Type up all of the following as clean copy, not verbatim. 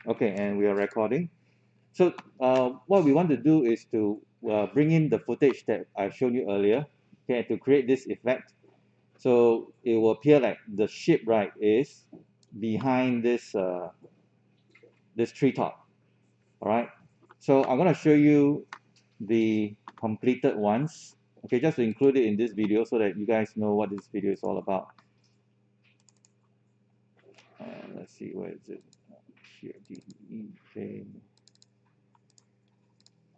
Okay, and we are recording. So what we want to do is to bring in the footage that I've shown you earlier, okay, to create this effect. So it will appear like the ship, right, is behind this treetop. All right. So I'm going to show you the completed ones. Okay, just to include it in this video so that you guys know what this video is all about. Let's see, where is it? Here, okay.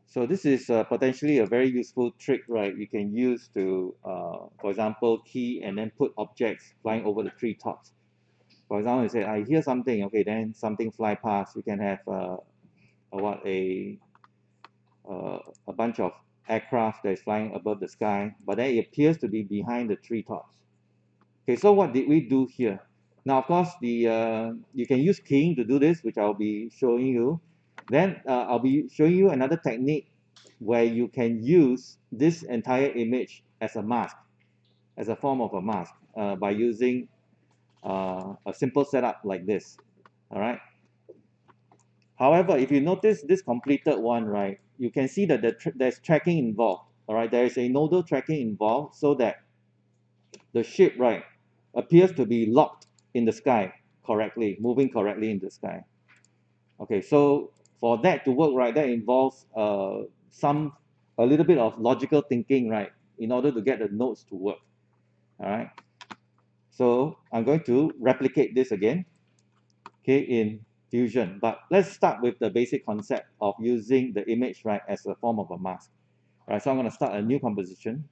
So this is potentially a very useful trick, right? You can use to, for example, key and then put objects flying over the treetops. For example, you say, I hear something, okay, then something fly past. You can have uh, a bunch of aircraft that is flying above the sky, but then it appears to be behind the treetops. Okay, so what did we do here? Now, of course, you can use keying to do this, which I'll be showing you. Then I'll be showing you another technique where you can use this entire image as a mask, as a form of a mask, by using a simple setup like this. All right. However, if you notice this completed one, right, you can see that there's tracking involved. All right, there is a nodal tracking involved so that the ship, right, appears to be locked in the sky correctly, moving correctly in the sky. Okay, so for that to work, right, that involves a little bit of logical thinking, right, in order to get the nodes to work. All right. So I'm going to replicate this again, okay, in Fusion. But let's start with the basic concept of using the image, right, as a form of a mask. All right, so I'm going to start a new composition.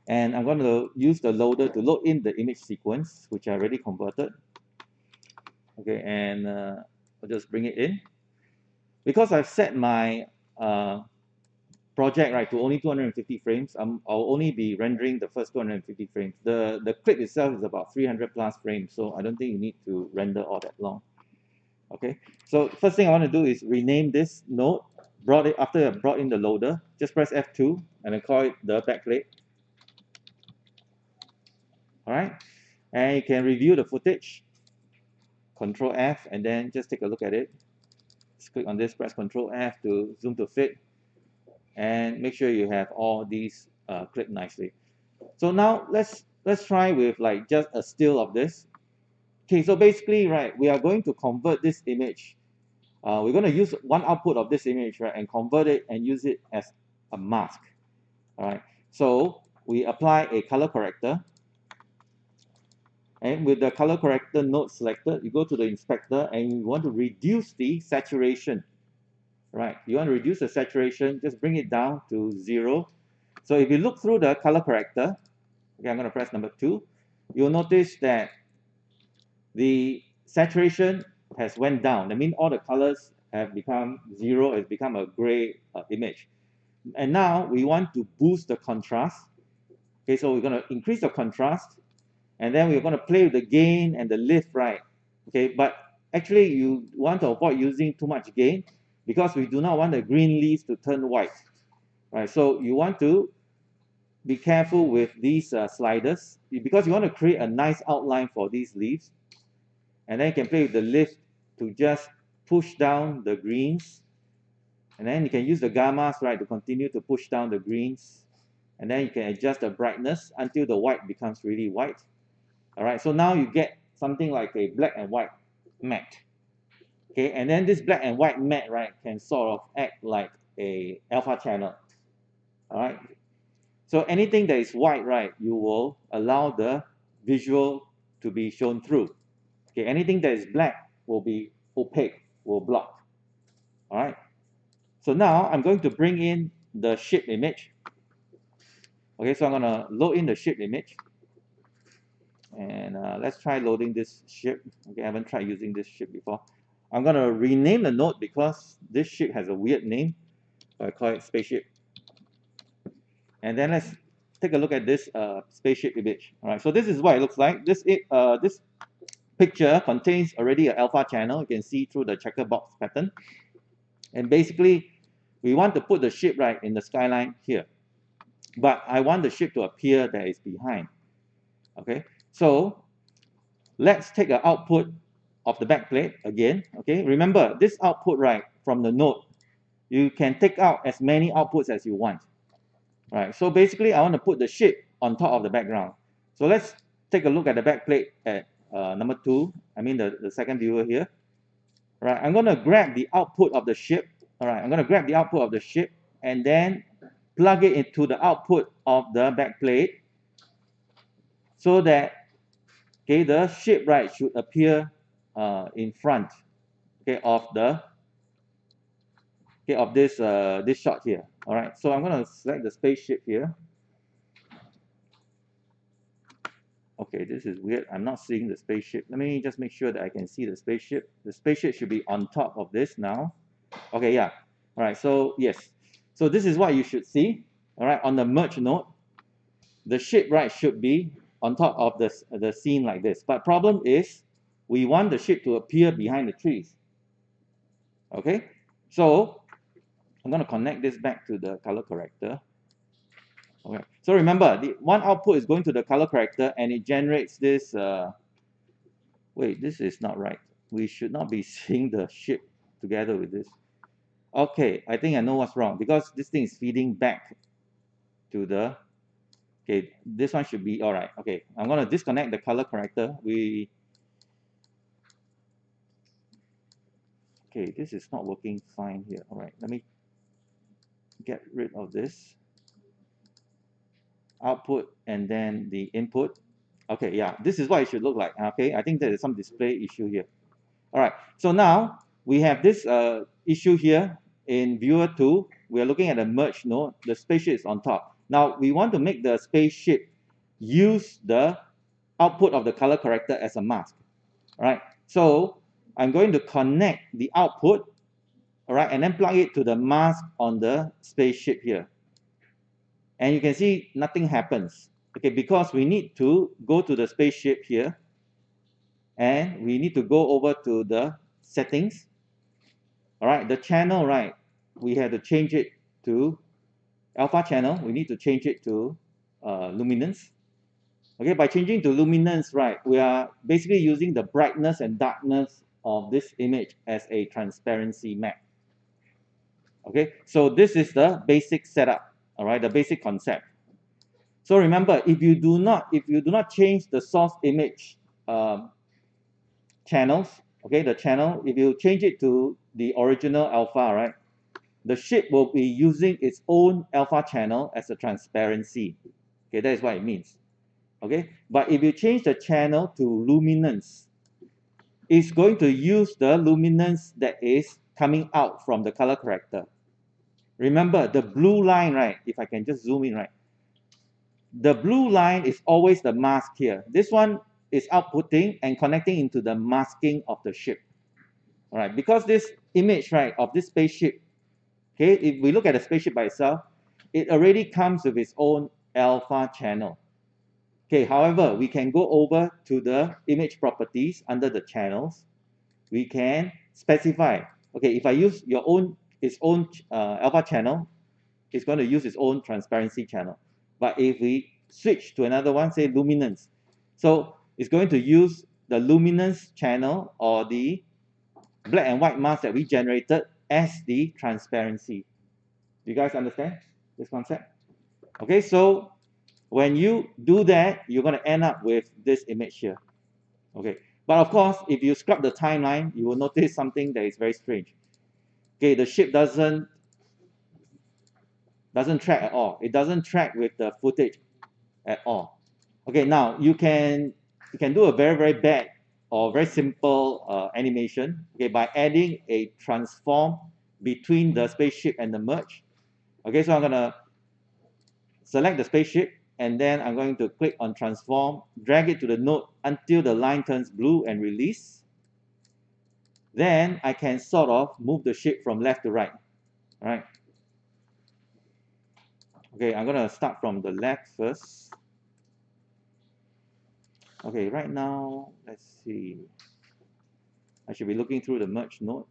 And I'm going to use the loader to load in the image sequence, which I already converted. Okay, and I'll just bring it in. Because I've set my project, right, to only 250 frames, I'll only be rendering the first 250 frames. The clip itself is about 300 plus frames, so I don't think you need to render all that long. Okay, so first thing I want to do is rename this node. After I brought in the loader, just press F2 and then call it the backplate. All right, and you can review the footage. Control F and then just take a look at it. Just click on this, press Control F to zoom to fit, and make sure you have all these clipped nicely. So now let's try with like just a still of this. Okay, so basically, right, we are going to convert this image. We're going to use one output of this image, right, and convert it and use it as a mask. All right. So we apply a color corrector. And with the color corrector node selected, you go to the inspector and you want to reduce the saturation. Right, you want to reduce the saturation, just bring it down to 0. So if you look through the color corrector, okay, I'm going to press number 2, you'll notice that the saturation has went down. That means all the colors have become 0, has become a gray image. And now we want to boost the contrast. Okay, so we're going to increase the contrast, and then we're going to play with the gain and the lift, right? Okay, but actually you want to avoid using too much gain because we do not want the green leaves to turn white, right? So you want to be careful with these sliders because you want to create a nice outline for these leaves, and then you can play with the lift to just push down the greens, and then you can use the gammas, right, to continue to push down the greens, and then you can adjust the brightness until the white becomes really white. All right, so now you get something like a black and white matte. Okay, and then this black and white matte, right, can sort of act like a alpha channel. All right, so anything that is white, right, you will allow the visual to be shown through. Okay, anything that is black will be opaque, will block. All right, so now I'm going to bring in the shape image. Okay, so I'm going to load in the shape image. And let's try loading this ship. Okay, I haven't tried using this ship before. I'm going to rename the node because this ship has a weird name. So I call it spaceship. And then let's take a look at this spaceship image. All right, so this is what it looks like. This picture contains already an alpha channel. You can see through the checker box pattern. And basically, we want to put the ship right in the skyline here. But I want the ship to appear that is behind. Okay, so let's take an output of the backplate again. Okay, remember this output, right, from the node, you can take out as many outputs as you want. Right, so basically I want to put the ship on top of the background. So let's take a look at the backplate at number 2, I mean the second viewer here. Right, I'm going to grab the output of the ship. All right, I'm going to grab the output of the ship and then plug it into the output of the backplate so that, okay, the ship, right, should appear in front, okay, of the, okay, of this shot here. All right, so I'm going to select the spaceship here. Okay, this is weird. I'm not seeing the spaceship. Let me just make sure that I can see the spaceship. The spaceship should be on top of this now. Okay, yeah. All right, so yes. So this is what you should see. All right, on the merge node, the ship, right, should be on top of the scene like this. But problem is, we want the ship to appear behind the trees. Okay, so I'm going to connect this back to the color corrector. Okay, so remember, the one output is going to the color corrector and it generates this wait, this is not right. We should not be seeing the ship together with this. Okay, I think I know what's wrong because this thing is feeding back to the, okay, this one should be all right. Okay, I'm going to disconnect the color corrector. Okay, this is not working fine here. All right, let me get rid of this output and then the input. Okay, yeah, this is what it should look like. Okay, I think there is some display issue here. All right, so now we have this issue here in viewer 2. We are looking at a merge node. The spaceship is on top. Now we want to make the spaceship use the output of the color corrector as a mask. All right, so I'm going to connect the output, all right, and then plug it to the mask on the spaceship here. And you can see nothing happens. Okay, because we need to go to the spaceship here and we need to go over to the settings. All right, the channel, right, we have to change it to alpha channel. We need to change it to luminance. Okay, by changing to luminance, right, we are basically using the brightness and darkness of this image as a transparency map. Okay, so this is the basic setup, all right, the basic concept. So remember, if you do not change the source image channels, okay, the channel, if you change it to the original alpha, right, the ship will be using its own alpha channel as a transparency. Okay, that is what it means. Okay, but if you change the channel to luminance, it's going to use the luminance that is coming out from the color corrector. Remember the blue line, right? If I can just zoom in, right? The blue line is always the mask here. This one is outputting and connecting into the masking of the ship. All right, because this image, right, of this spaceship, okay, if we look at the spaceship by itself, it already comes with its own alpha channel. Okay, however, we can go over to the image properties under the channels. We can specify, okay, if I use its own alpha channel, it's going to use its own transparency channel. But if we switch to another one, say luminance, so it's going to use the luminance channel or the black and white mask that we generated as the transparency. Do you guys understand this concept? Okay, so when you do that, you're going to end up with this image here. Okay, but of course, if you scrub the timeline, you will notice something that is very strange. Okay, the ship doesn't track at all. It doesn't track with the footage at all. Okay, now you can do a very bad or very simple animation. Okay, by adding a transform between the spaceship and the merge. Okay, so I'm gonna select the spaceship and then I'm going to click on transform, drag it to the node until the line turns blue and release. Then I can sort of move the ship from left to right. All right. Okay, I'm gonna start from the left first. Okay, right now, let's see. I should be looking through the merge node.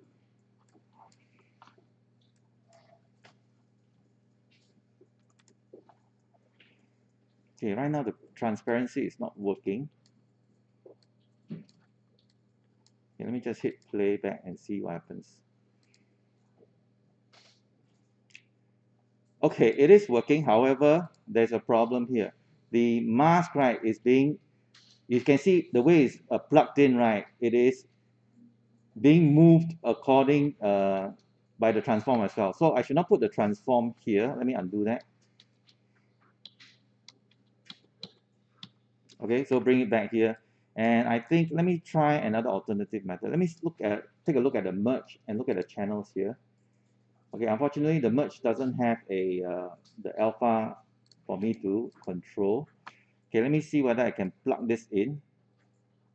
Okay, right now the transparency is not working. Okay, Okay, let me just hit playback and see what happens. Okay, it is working. However, there's a problem here. The mask, right, is being, you can see the way it's plugged in, right, it is being moved according by the transform as well. So I should not put the transform here. Let me undo that. Okay, so bring it back here. And I think, let me try another alternative method. Let me take a look at the merge and look at the channels here. Okay, unfortunately, the merge doesn't have the alpha for me to control. Okay, let me see whether I can plug this in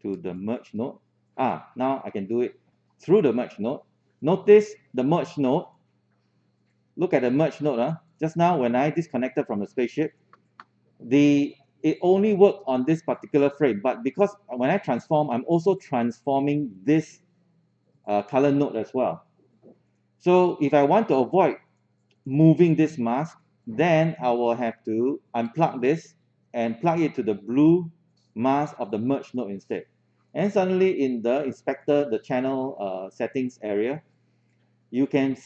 to the merge node. Now I can do it through the merge node. Notice the merge node. Look at the merge node. Just now when I disconnected from the spaceship, it only worked on this particular frame, but because when I transform, I'm also transforming this color node as well. So if I want to avoid moving this mask, then I will have to unplug this and plug it to the blue mask of the merge node instead. And suddenly in the inspector, the channel settings area, you can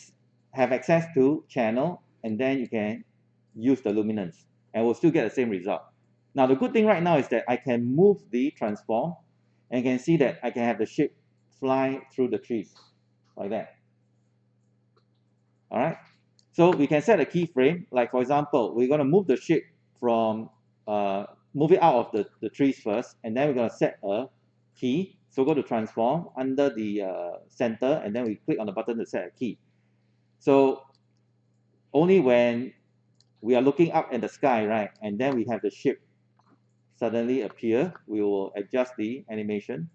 have access to channel, and then you can use the luminance and we'll still get the same result. Now the good thing right now is that I can move the transform and you can see that I can have the ship fly through the trees like that. All right. So we can set a keyframe. Like for example, we're going to move the ship from, move it out of the trees first, and then we're going to set a key. So go to transform under the center, and then we click on the button to set a key. So only when we are looking up at the sky, right, and then we have the ship suddenly appear, we will adjust the animation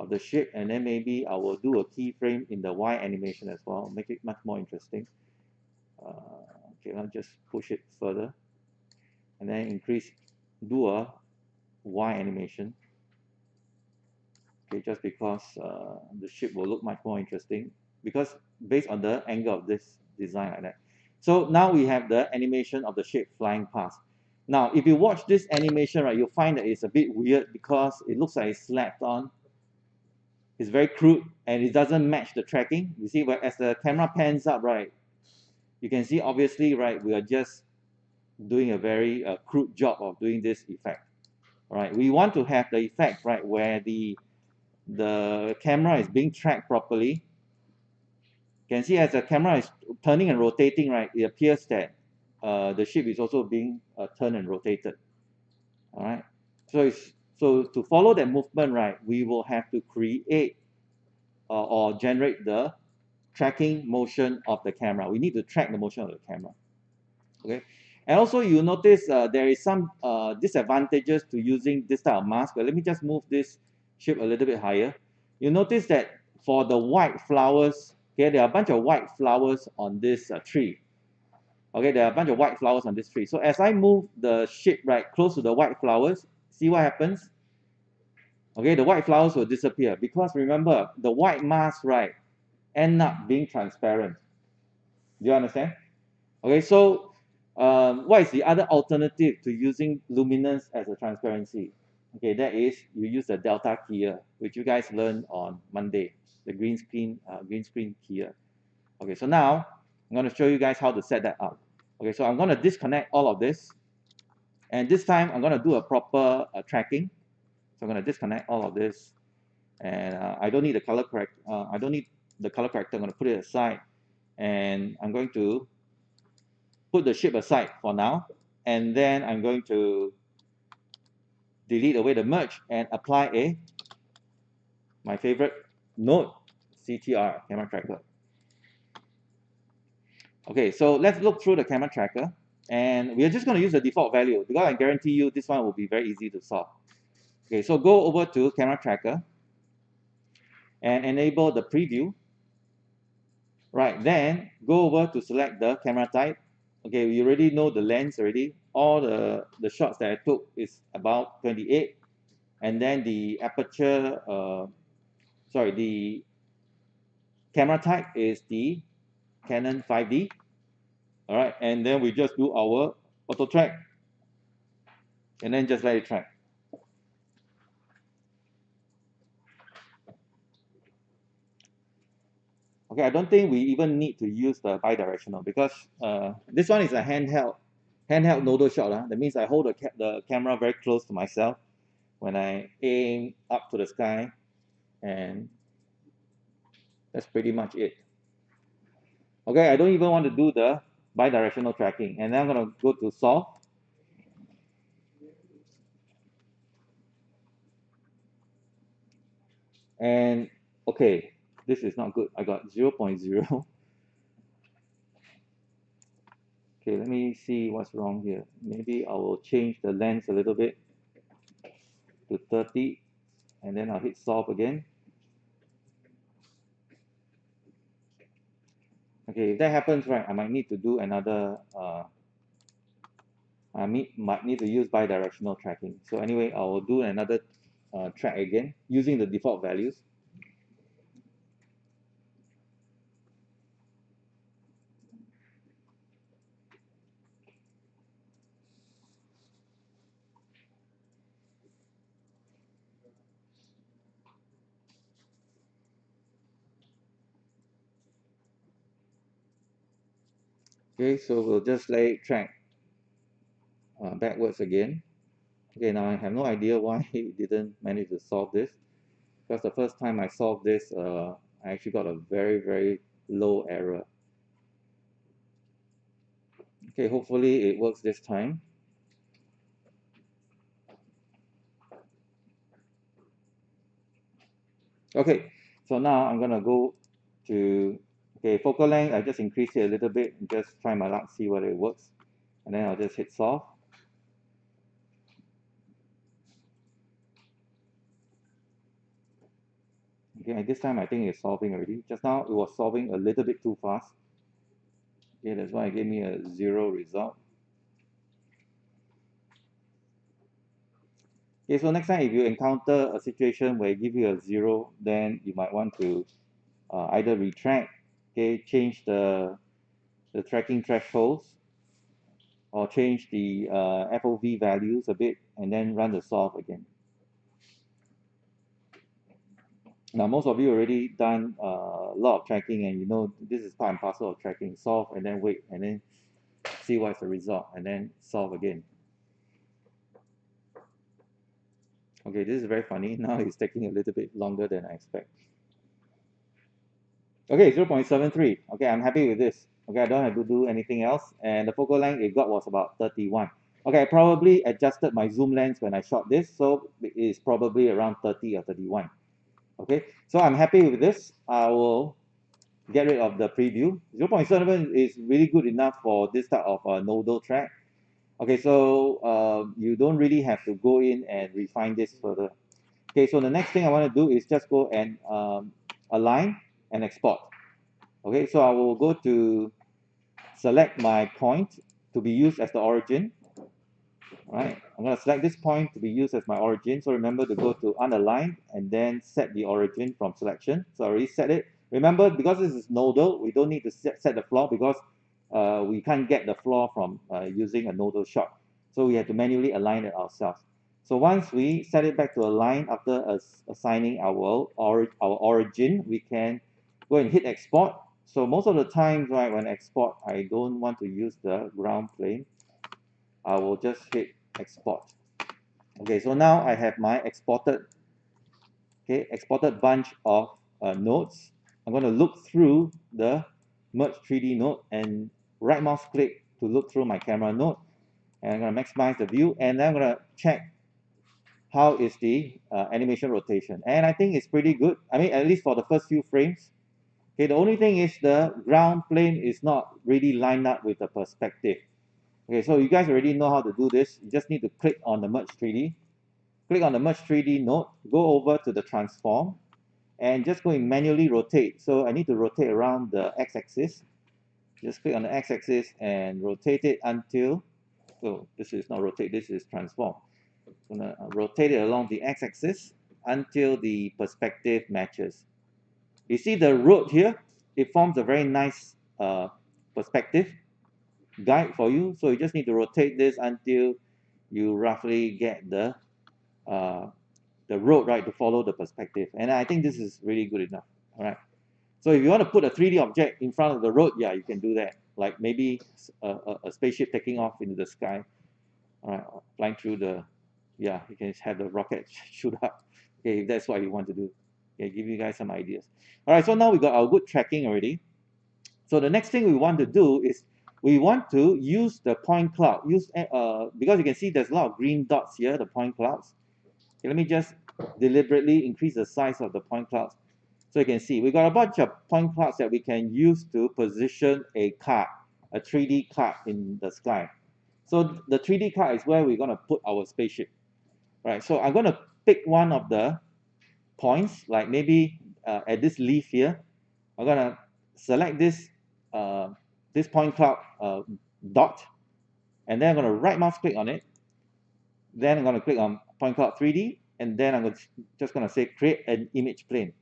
of the ship, and then maybe I will do a keyframe in the Y animation as well, make it much more interesting. Okay, I'll just push it further, and then do a Y animation. Okay, just because the ship will look much more interesting, because based on the angle of this design like that. So now we have the animation of the ship flying past. Now, if you watch this animation, right, you'll find that it's a bit weird because it looks like it's slapped on. It's very crude and it doesn't match the tracking. You see, where as the camera pans up, right, you can see obviously, right, we are just doing a very crude job of doing this effect. All right, we want to have the effect, right, where the camera is being tracked properly. You can see as the camera is turning and rotating, right, it appears that the ship is also being turned and rotated. All right, so to follow that movement, right, we will have to create or generate the tracking motion of the camera. We need to track the motion of the camera. Okay, and also you notice there is some disadvantages to using this type of mask. But let me just move this ship a little bit higher. You notice that for the white flowers, okay, there are a bunch of white flowers on this tree. Okay, there are a bunch of white flowers on this tree. So as I move the ship right close to the white flowers, see what happens? Okay, the white flowers will disappear because remember the white mask, right, end up being transparent. Do you understand? Okay, so what is the other alternative to using luminance as a transparency? Okay, that is you use the delta keyer, which you guys learned on Monday, the green screen keyer. Okay, so now I'm going to show you guys how to set that up. Okay, so I'm going to disconnect all of this, and this time I'm going to do a proper tracking. So I'm going to disconnect all of this, and I don't need the color correct. I don't need the color corrector. I'm going to put it aside, and I'm going to put the ship aside for now, and then I'm going to delete away the merge and apply my favorite node, CTR, camera tracker. Okay, so let's look through the camera tracker, and we are just going to use the default value because I guarantee you this one will be very easy to solve. Okay, so go over to camera tracker and enable the preview. Right, then go over to select the camera type. Okay, we already know the lens already. All the shots that I took is about 28, and then the aperture, the camera type is the Canon 5D. All right, and then we just do our auto track, and then just let it track. Okay, I don't think we even need to use the bidirectional because this one is a handheld nodal shot. That means I hold the camera very close to myself when I aim up to the sky, and that's pretty much it. Okay, I don't even want to do the bidirectional tracking, and then I'm going to go to solve. And okay, this is not good. I got 0.0. Okay, let me see what's wrong here. Maybe I will change the lens a little bit to 30, and then I'll hit solve again. Okay, if that happens, right, I might need to do another, might need to use bidirectional tracking. So anyway, I will do another track again using the default values. Okay, so we'll just let it track backwards again. Okay, now I have no idea why it didn't manage to solve this, because the first time I solved this, I actually got a very, very low error. Okay, hopefully it works this time. Okay, so now I'm gonna go to, okay, focal length, I just increase it a little bit, and just try my luck, see whether it works. And then I'll just hit solve. Okay, this time I think it's solving already. Just now it was solving a little bit too fast. Okay, that's why it gave me a 0 result. Okay, so next time if you encounter a situation where it gives you a 0, then you might want to either retract, okay, change the tracking thresholds, or change the FOV values a bit, and then run the solve again. Now, most of you already done a lot of tracking, and you know this is part and parcel of tracking. Solve and then wait, and then see what's the result, and then solve again. Okay, this is very funny. Now it's taking a little bit longer than I expect. Okay, 0.73. Okay, I'm happy with this. Okay, I don't have to do anything else. And the focal length it got was about 31. Okay, I probably adjusted my zoom lens when I shot this, so it is probably around 30 or 31. Okay, so I'm happy with this. I will get rid of the preview. 0.7 is really good enough for this type of nodal track. Okay, so you don't really have to go in and refine this further. Okay, so the next thing I want to do is just go and align and export. Okay, so I will go to select my point to be used as the origin. Right, I'm going to select this point to be used as my origin. So remember to go to unalign and then set the origin from selection. So I already set it. Remember, because this is nodal, we don't need to set the floor because we can't get the floor from using a nodal shot. So we have to manually align it ourselves. So once we set it back to align after assigning our origin, we can go and hit export. So most of the times, right, when I export, I don't want to use the ground plane. I will just hit export. Okay, so now I have my exported bunch of nodes. I'm going to look through the merge 3D node and right mouse click to look through my camera node. And I'm going to maximize the view, and then I'm going to check how is the animation rotation. And I think it's pretty good. I mean, at least for the first few frames. Okay, the only thing is the ground plane is not really lined up with the perspective. Okay, so you guys already know how to do this. You just need to click on the merge 3D. Click on the merge 3D node, go over to the transform, and just go and manually rotate. So I need to rotate around the x-axis. Just click on the x-axis and rotate it until, oh, this is not rotate, this is transform. I'm gonna rotate it along the x-axis until the perspective matches. You see the road here? It forms a very nice perspective guide for you. So you just need to rotate this until you roughly get the road right to follow the perspective. And I think this is really good enough. All right. So if you want to put a 3D object in front of the road, yeah, you can do that. Like maybe a spaceship taking off into the sky, all right, flying through the, yeah, you can have the rocket shoot up. Okay, if that's what you want to do. Okay, give you guys some ideas. All right, so now we got our good tracking already. So the next thing we want to do is we want to use the point cloud. Because you can see there's a lot of green dots here, the point clouds. Okay, let me just deliberately increase the size of the point clouds. So you can see we got a bunch of point clouds that we can use to position a card, a 3D card in the sky. So the 3D card is where we're going to put our spaceship. Right, so I'm going to pick one of the points, like maybe at this leaf here. I'm going to select uh, this point cloud dot, and then I'm going to right mouse click on it. Then I'm going to click on point cloud 3D, and then just going to say create an image plane.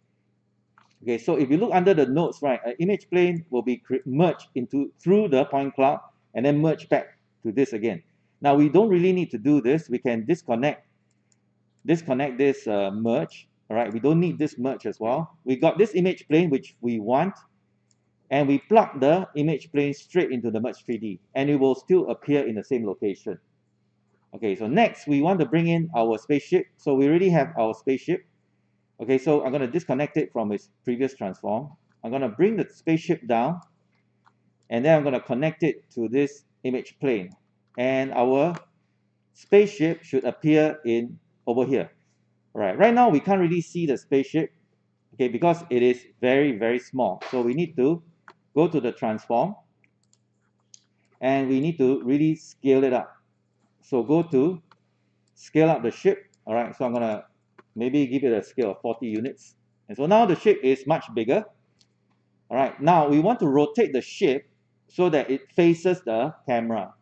Okay, so if you look under the nodes, right, an image plane will be merged through the point cloud and then merge back to this again. Now we don't really need to do this. We can disconnect this merge. All right, we don't need this merge as well. We got this image plane which we want, and we plug the image plane straight into the merge 3D, and it will still appear in the same location. Okay, so next we want to bring in our spaceship. So we already have our spaceship. Okay, so I'm going to disconnect it from its previous transform. I'm going to bring the spaceship down, and then I'm going to connect it to this image plane. And our spaceship should appear in over here. All right, right now we can't really see the spaceship, okay, because it is very, very small. So we need to go to the transform, and we need to really scale it up. So go to scale up the ship. All right, so I'm going to maybe give it a scale of 40 units. And so now the ship is much bigger. All right, now we want to rotate the ship so that it faces the camera.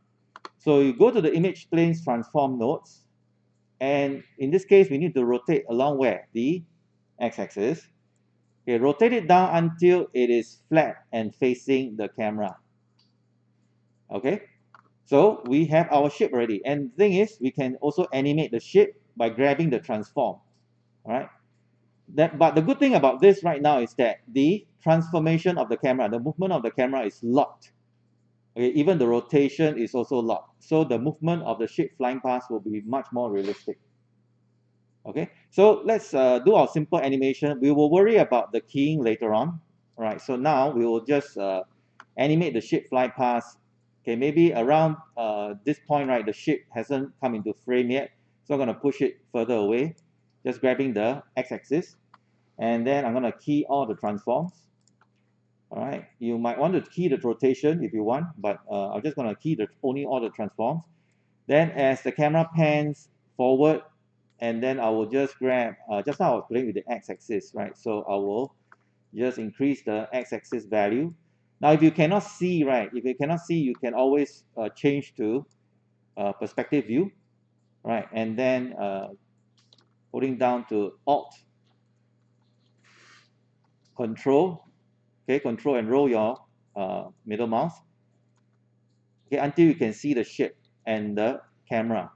So you go to the image planes transform nodes, and in this case we need to rotate along where? The x-axis. Okay, rotate it down until it is flat and facing the camera. Okay, so we have our ship already, and the thing is we can also animate the ship by grabbing the transform. All right, but the good thing about this right now is that the transformation of the camera, the movement of the camera is locked. Okay, even the rotation is also locked. So the movement of the ship flying past will be much more realistic. Okay, so let's do our simple animation. We will worry about the keying later on. All right, so now we will just animate the ship fly past. Okay, maybe around this point, right, the ship hasn't come into frame yet. So I'm going to push it further away, just grabbing the x-axis. And then I'm going to key all the transforms. All right, you might want to key the rotation if you want, but I'm just going to key only all the transforms. Then as the camera pans forward, and then I will just grab, just now I was playing with the x-axis, right? So I will just increase the x-axis value. Now if you cannot see, right, if you cannot see, you can always change to perspective view, right? And then holding down to Alt, Control, okay, Control and roll your middle mouse, okay, until you can see the ship and the camera.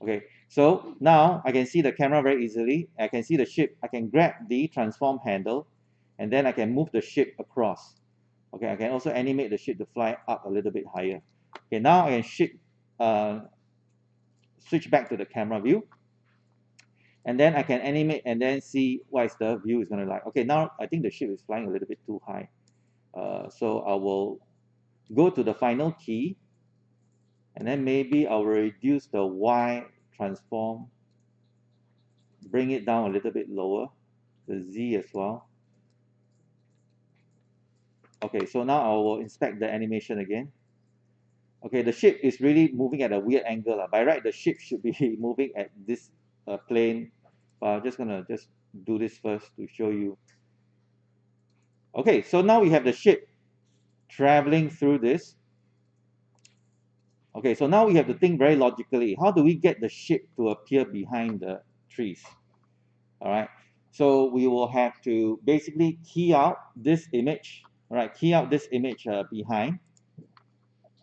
Okay, so now I can see the camera very easily. I can see the ship. I can grab the transform handle, and then I can move the ship across. Okay, I can also animate the ship to fly up a little bit higher. Okay, now I can switch back to the camera view, and then I can animate and then see what is the view is going to like. Okay, now I think the ship is flying a little bit too high. So I will go to the final key, and then maybe I will reduce the Y transform, bring it down a little bit lower, the Z as well. Okay, so now I will inspect the animation again. Okay, the ship is really moving at a weird angle. By right, the ship should be moving at this plane. But I'm just gonna do this first to show you. Okay, so now we have the ship traveling through this. Okay, so now we have to think very logically. How do we get the ship to appear behind the trees? All right, so we will have to basically key out this image. All right, key out this image behind,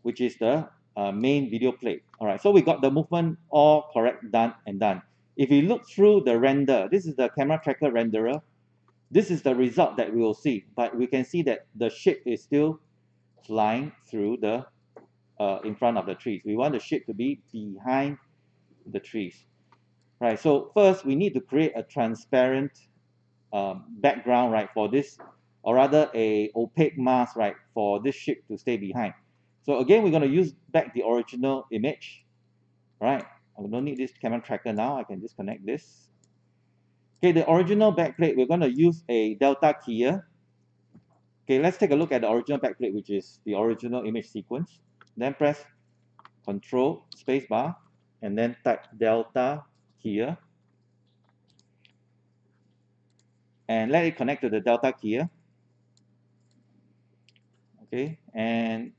which is the main video plate. All right, so we got the movement all correct, done and done. If you look through the render, this is the camera tracker renderer. This is the result that we will see, but we can see that the shape is still flying through the in front of the trees. We want the shape to be behind the trees, right? So first we need to create a transparent background, right, for this, or rather a opaque mask, right, for this shape to stay behind. So again, we're going to use back the original image, right? I don't need this camera tracker now. I can disconnect this. Okay, the original backplate, we're going to use a delta keyer. Okay, let's take a look at the original backplate, which is the original image sequence. Then press Control spacebar and then type delta keyer and let it connect to the delta keyer. Okay, and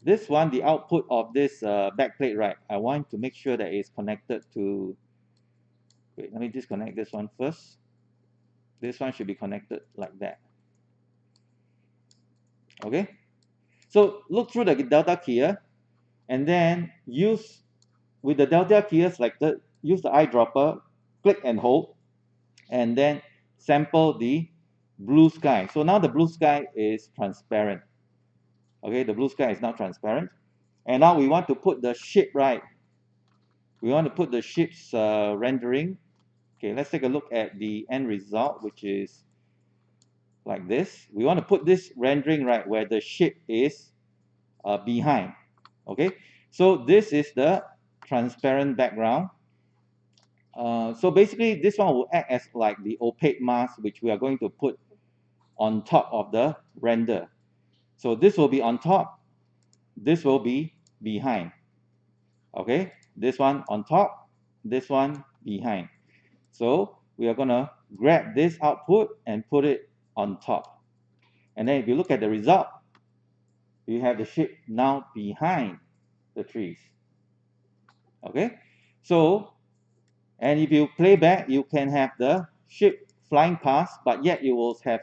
this one, the output of this backplate, right, I want to make sure that it's connected to, wait, let me disconnect this one first. This one should be connected like that. Okay, so look through the delta keyer and then use, with the delta keyer selected, use the eyedropper, click and hold, and then sample the blue sky. So now the blue sky is transparent. Okay, the blue sky is now transparent. And now we want to put the shape, right? We want to put the shape's rendering. Okay, let's take a look at the end result, which is like this. We want to put this rendering, right, where the shape is behind. Okay, so this is the transparent background. So basically, this one will act as like the opaque mask, which we are going to put on top of the render. So this will be on top, this will be behind. Okay, this one on top, this one behind. So we are going to grab this output and put it on top. And then if you look at the result, you have the shape now behind the trees. Okay, so, and if you play back, you can have the shape flying past, but yet you will have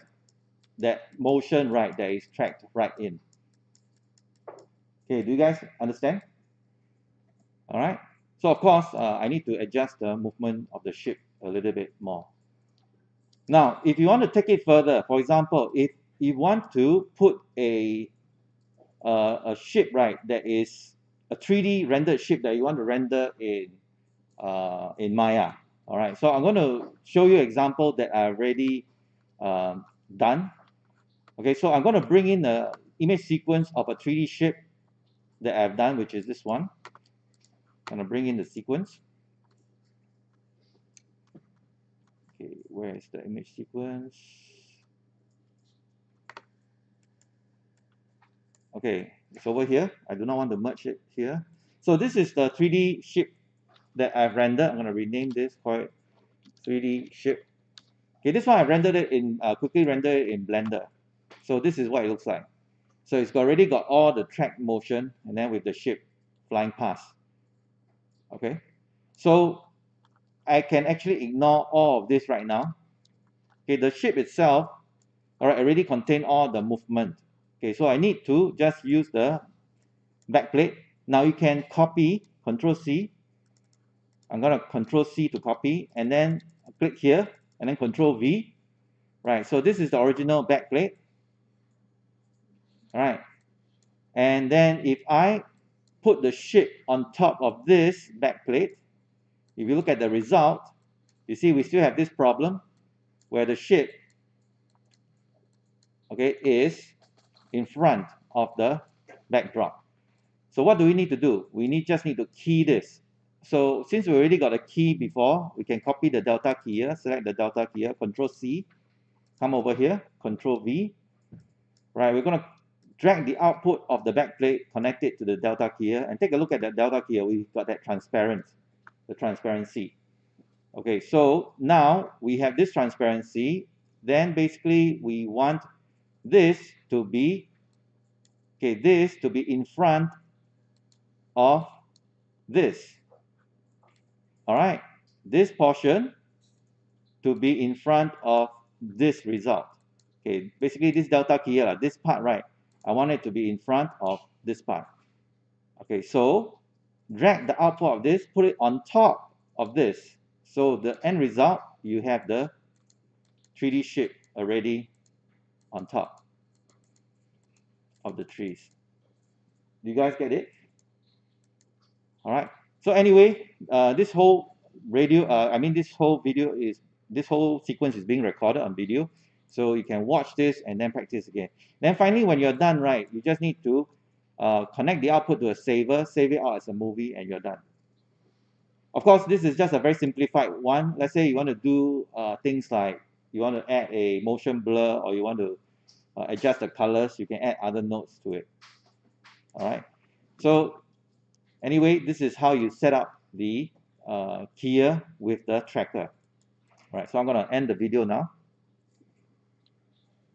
that motion, right, that is tracked right in. Okay, do you guys understand? All right. So of course, I need to adjust the movement of the ship a little bit more. Now, if you want to take it further, for example, if you want to put a ship, right, that is a 3D rendered ship that you want to render in Maya. All right. So I'm going to show you an example that I already done. Okay. So I'm going to bring in the image sequence of a 3D ship that I've done, which is this one. I'm going to bring in the sequence. Okay, where is the image sequence? Okay, it's over here. I do not want to merge it here. So this is the 3D ship that I've rendered. I'm going to rename this, call it 3D ship. Okay, this one I rendered it in, quickly rendered it in Blender. So this is what it looks like. So it's already got all the track motion and then with the ship flying past. Okay, so I can actually ignore all of this right now. Okay, the ship itself, all right, already contain all the movement. Okay, so I need to just use the backplate. Now you can copy, Control C. I'm going to Control C to copy, and then click here, and then Control V. Right, so this is the original backplate. All right, and then if I put the ship on top of this backplate, if you look at the result, you see we still have this problem where the ship, okay, is in front of the backdrop. So what do we need to do? We just need to key this. So since we already got a key before, we can copy the delta key here, select the delta key here, Control C, come over here, Control V. Right, we're going to drag the output of the backplate, connect it to the delta key here, and take a look at that delta key here. We've got that the transparency. Okay, so now we have this transparency. Then basically we want this to be, okay, this to be in front of this. All right, this portion to be in front of this result. Okay, basically this delta key here, this part, right, I want it to be in front of this part. Okay, so drag the output of this, put it on top of this. So the end result, you have the 3D shape already on top of the trees. Do you guys get it? All right. So anyway, this whole this whole sequence is being recorded on video. So you can watch this and then practice again. Then finally, when you're done, right, you just need to connect the output to a saver, save it out as a movie, and you're done. Of course, this is just a very simplified one. Let's say you want to do things like you want to add a motion blur, or you want to adjust the colors, you can add other nodes to it. All right. So anyway, this is how you set up the keyer with the tracker. All right, so I'm going to end the video now.